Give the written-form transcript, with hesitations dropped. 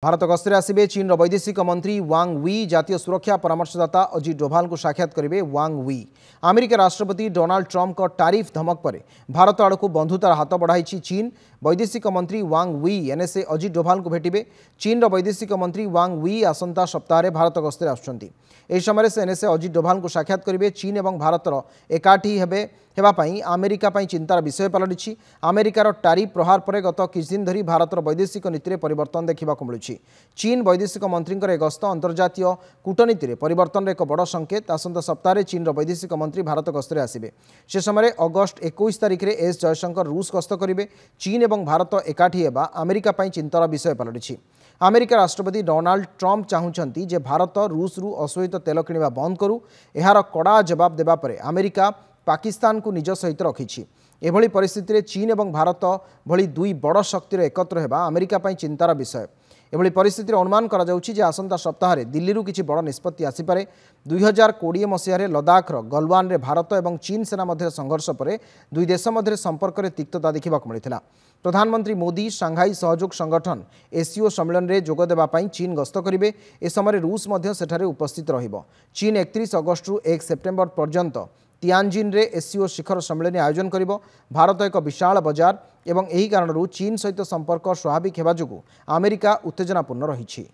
भारत गस्तर आसवे चीन वैदेशिक मंत्री वांग वी जातीय सुरक्षा परामर्शदाता अजित डोभाल को साक्षात करेंगे। वांग वी अमेरिका राष्ट्रपति डोनाल्ड ट्रंप का टारिफ धमक पर भारत आड़ को बंधुतार हाथ बढ़ाई चीन। वैदेशिक मंत्री वांग वी एनएसए अजित डोभाल को भेटे। चीन वैदेशिक मंत्री वांग वी आसंता सप्ताह भारत गस्तर आसुच्चंती। एही समय से एनएसए अजित डोभाल को साक्षात करेंगे। चीन और भारतर एकाठी हेबाई अमेरिका चिंतार विषय पलटि। अमेरिकार टारिफ प्रहार पर गत किछ दिन धरी भारतर वैदेशिक नीति में परिवर्तन देखा मिलूँ। चीन वैदेशिक मंत्री गस्त अंतर्जातीय कूटनीति में परिवर्तन एक बड़ संकेत। आसंता सप्ताह चीन वैदेशिक मंत्री भारत गस्तर आसवे। से समय अगस्ट 21 तारिख में एस जयशंकर रूस गस्त करेंगे। चीन और भारत एकाठी हेबा अमेरिका चिंतार विषय पलटि। अमेरिका राष्ट्रपति डोनाल्ड ट्रंप चाहूँगी जे भारत रूस रु अशोहित तेल किणवा बंद करू। यार कड़ा जवाब देवा पर अमेरिका पाकिस्तान को निज सहित रखी। एभली परिस्थिति में चीन और भारत भली दुई बड़ शक्तिर एकत्र होगा अमेरिका चिंतार विषय। एभली परिस्थिति अनुमान करा जाउछि जे आसंता सप्ताह दिल्ली किछि बड़ निष्पत्ति आसीपारे। 2020 मसीह लद्दाखर गलवान रे भारत और चीन सेना मध्य संघर्ष पर दुई देश मध्य संपर्क में तिक्तता देखा मिलता। प्रधानमंत्री मोदी शांघाई सहयोग संगठन एससीओ सम्मेलन में जोग देवाई चीन गस्त करेंगे। ए समय रूस मध्य सेठारे उपस्थित रहिबो। चीन 31 अगस्ट रु 1 सेप्टेम्बर पर्यंत तियानजिन रे एससीओ शिखर सम्मेलन आयोजन करिबो। भारत एक विशाल बजार एवं एही कारणरू चीन सहित संपर्क स्वाभाविक हेबा जोगु अमेरिका उत्तेजनापूर्ण रहिछि।